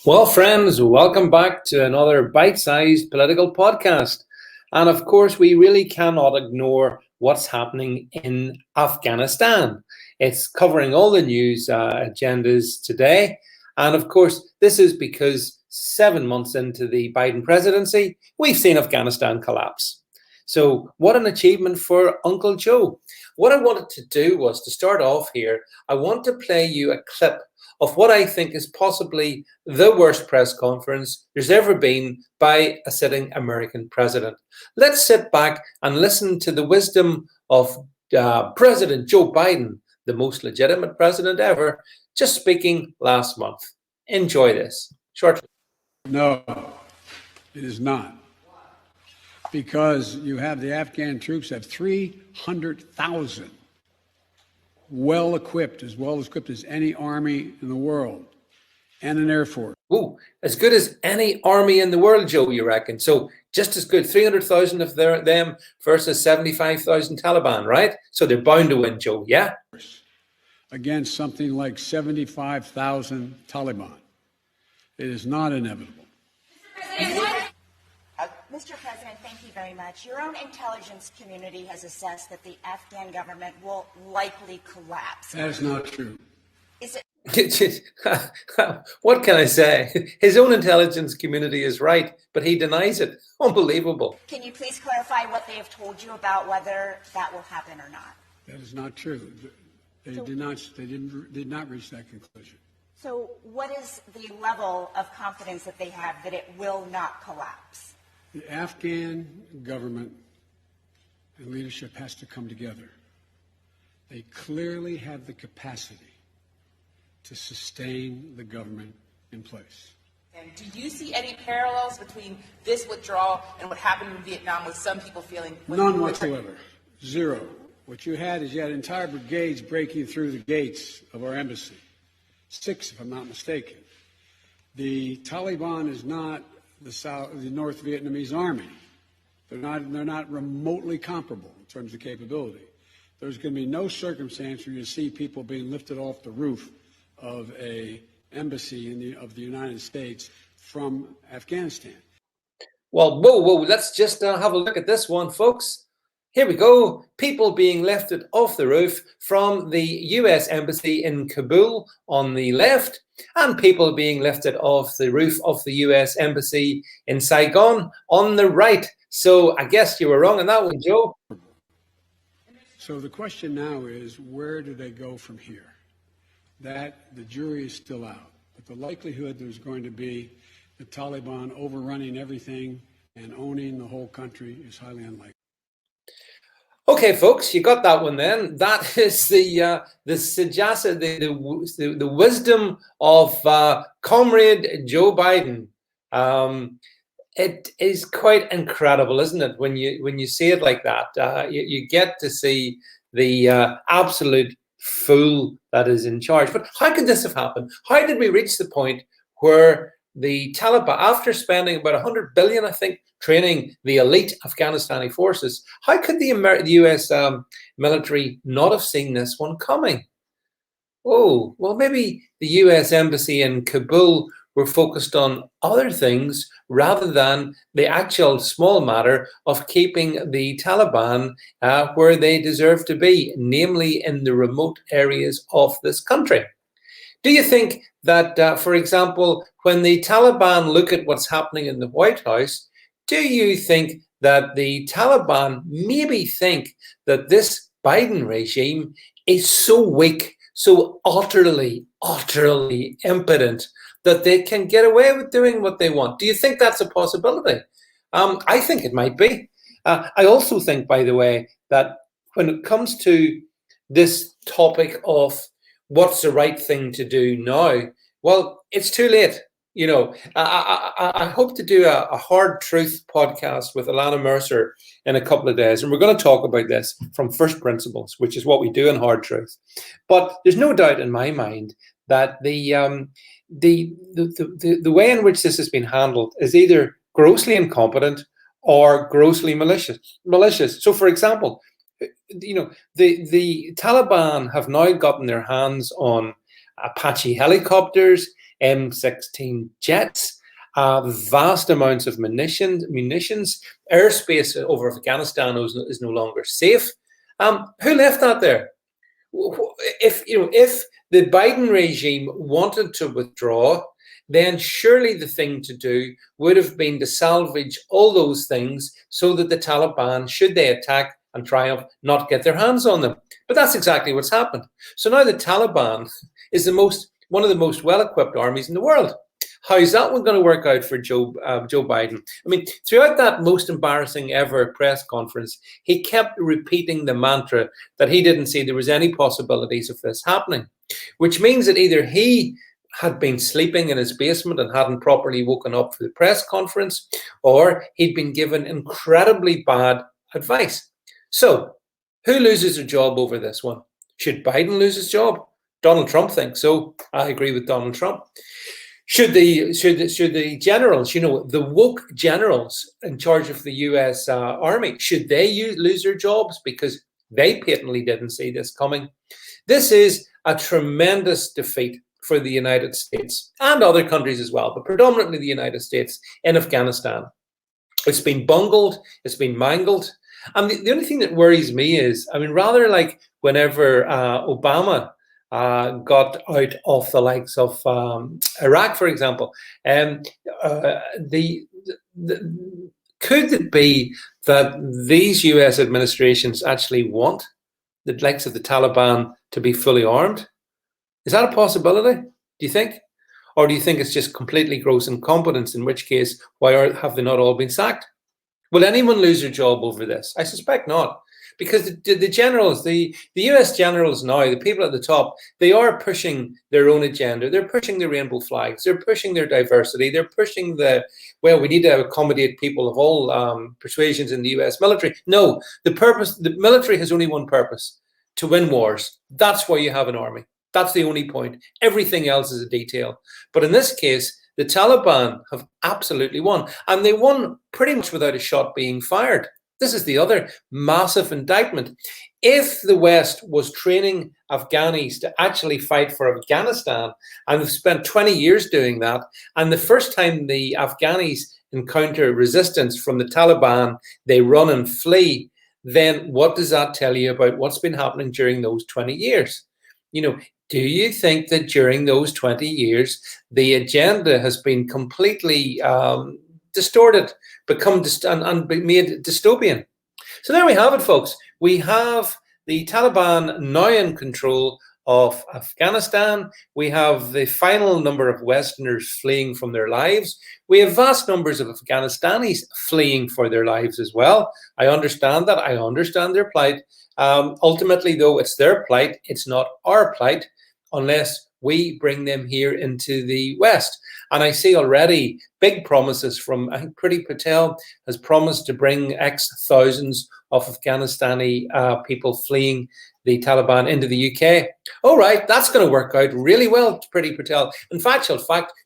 Well, friends, welcome back to another bite-sized political podcast. And of course, we really cannot ignore what's happening in Afghanistan. It's covering all the news agendas today. And of course, this is because 7 months into the Biden presidency, we've seen Afghanistan collapse. So what an achievement for Uncle Joe. What I wanted to do was to start off here, I want to play you a clip of what I think is possibly the worst press conference there's ever been by a sitting American president. Let's sit back and listen to the wisdom of President Joe Biden, the most legitimate president ever, just speaking last month. Enjoy this shortly. No, it is not. Because you have the Afghan troops have 300,000 well equipped as any army in the world, and an air force. Ooh, as good as any army in the world, Joe, you reckon? So just as good, 300,000 of them versus 75,000 Taliban, right? So they're bound to win, Joe, yeah? Against something like 75,000 Taliban. It is not inevitable. Mr. President, thank you very much. Your own intelligence community has assessed that the Afghan government will likely collapse. That is not true. Is it? What can I say? His own intelligence community is right, but he denies it. Unbelievable. Can you please clarify what they have told you about whether that will happen or not? That is not true. They did not reach that conclusion. So what is the level of confidence that they have that it will not collapse? The Afghan government and leadership has to come together. They clearly have the capacity to sustain the government in place. And do you see any parallels between this withdrawal and what happened in Vietnam, with some people feeling? None whatsoever. Zero. What you had entire brigades breaking through the gates of our embassy. 6, if I'm not mistaken. The Taliban is not the North Vietnamese army. They're not remotely comparable in terms of capability. There's going to be no circumstance where you see people being lifted off the roof of a embassy of the United States from Afghanistan. Well, whoa, let's just have a look at this one, folks. Here we go. People being lifted off the roof from the US Embassy in Kabul on the left, and people being lifted off the roof of the US Embassy in Saigon on the right. So I guess you were wrong on that one, Joe. So the question now is, where do they go from here? That the jury is still out. But the likelihood there's going to be the Taliban overrunning everything and owning the whole country is highly unlikely. Okay, folks, you got that one then. That is the wisdom of Comrade Joe Biden. It is quite incredible, isn't it? When you see it like that, you get to see the absolute fool that is in charge. But how could this have happened? How did we reach the point where the Taliban, after spending about 100 billion, I think, training the elite Afghanistani forces, how could the US military not have seen this one coming? Oh, well, maybe the US Embassy in Kabul were focused on other things rather than the actual small matter of keeping the Taliban where they deserve to be, namely in the remote areas of this country. Do you think that, for example, when the Taliban look at what's happening in the White House, do you think that the Taliban maybe think that this Biden regime is so weak, so utterly impotent, that they can get away with doing what they want? Do you think that's a possibility? I think it might be. I also think, by the way, that when it comes to this topic of what's the right thing to do now, well, it's too late. You know, I hope to do a hard truth podcast with Alana Mercer in a couple of days, and we're going to talk about this from first principles, which is what we do in hard truth. But there's no doubt in my mind that the way in which this has been handled is either grossly incompetent or grossly malicious. So, for example, you know, the Taliban have now gotten their hands on Apache helicopters, M16 jets, vast amounts of munitions. Airspace over Afghanistan is no longer safe. Who left that there? If the Biden regime wanted to withdraw, then surely the thing to do would have been to salvage all those things so that the Taliban, should they attack and triumph, not get their hands on them. But that's exactly what's happened. So now the Taliban is one of the most well-equipped armies in the world. How is that one going to work out for Joe Biden? I mean, throughout that most embarrassing ever press conference, he kept repeating the mantra that he didn't see there was any possibilities of this happening, which means that either he had been sleeping in his basement and hadn't properly woken up for the press conference, or he'd been given incredibly bad advice. So, who loses a job over this one? Should Biden lose his job? Donald Trump thinks so. I agree with Donald Trump. Should the generals, the woke generals in charge of the US Army, should they lose their jobs because they patently didn't see this coming? This is a tremendous defeat for the United States and other countries as well, but predominantly the United States in Afghanistan. It's been bungled, it's been mangled. And the only thing that worries me is, rather like whenever Obama got out of the likes of Iraq, for example, could it be that these US administrations actually want the likes of the Taliban to be fully armed? Is that a possibility, do you think? Or do you think it's just completely gross incompetence, in which case, why have they not all been sacked? Will anyone lose their job over this? I suspect not. Because the generals, the US generals now, the people at the top, they are pushing their own agenda. They're pushing the rainbow flags. They're pushing their diversity. They're pushing we need to accommodate people of all persuasions in the US military. No, the military has only one purpose: to win wars. That's why you have an army. That's the only point. Everything else is a detail. But in this case, the Taliban have absolutely won. And they won pretty much without a shot being fired. This is the other massive indictment. If the West was training Afghanis to actually fight for Afghanistan, and they've spent 20 years doing that, and the first time the Afghanis encounter resistance from the Taliban, they run and flee, then what does that tell you about what's been happening during those 20 years? Do you think that during those 20 years, the agenda has been completely distorted, and made dystopian? So there we have it, folks. We have the Taliban now in control of Afghanistan. We have the final number of Westerners fleeing from their lives. We have vast numbers of Afghanistanis fleeing for their lives as well. I understand that. I understand their plight. Ultimately, though, it's their plight. It's not our plight, unless we bring them here into the West. And I see already big promises from, I think Priti Patel has promised to bring thousands of Afghanistani people fleeing the Taliban into the UK. All right, that's going to work out really well, Priti Patel. In fact,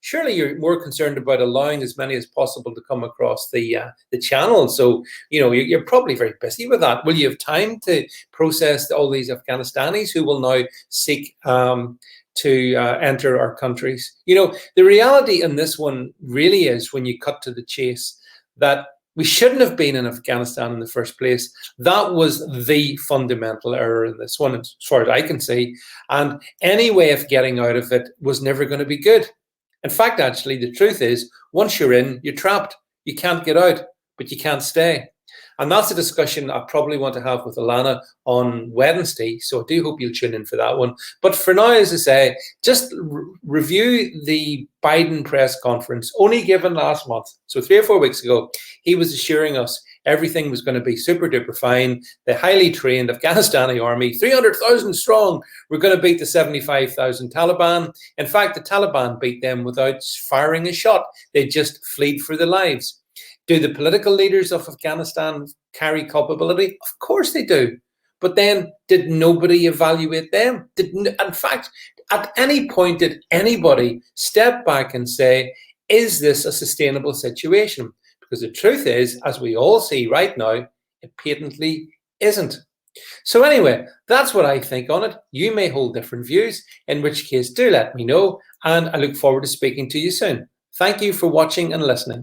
surely you're more concerned about allowing as many as possible to come across the channel. So, you're probably very busy with that. Will you have time to process all these Afghanistanis who will now seek to enter our countries? The reality in this one really is, when you cut to the chase, that we shouldn't have been in Afghanistan in the first place. That was the fundamental error in this one, as far as I can see. And any way of getting out of it was never going to be good. In fact, actually, the truth is, once you're in, you're trapped. You can't get out, but you can't stay. And that's a discussion I probably want to have with Alana on Wednesday. So I do hope you'll tune in for that one. But for now, as I say, just review the Biden press conference, only given last month. So 3 or 4 weeks ago, he was assuring us everything was going to be super duper fine. The highly trained Afghanistani army, 300,000 strong, were going to beat the 75,000 Taliban. In fact, the Taliban beat them without firing a shot. They just fled for their lives. Do the political leaders of Afghanistan carry culpability? Of course they do. But then, did nobody evaluate them? In fact, at any point, did anybody step back and say, is this a sustainable situation? Because the truth is, as we all see right now, it patently isn't. So anyway, that's what I think on it. You may hold different views, in which case do let me know, and I look forward to speaking to you soon. Thank you for watching and listening.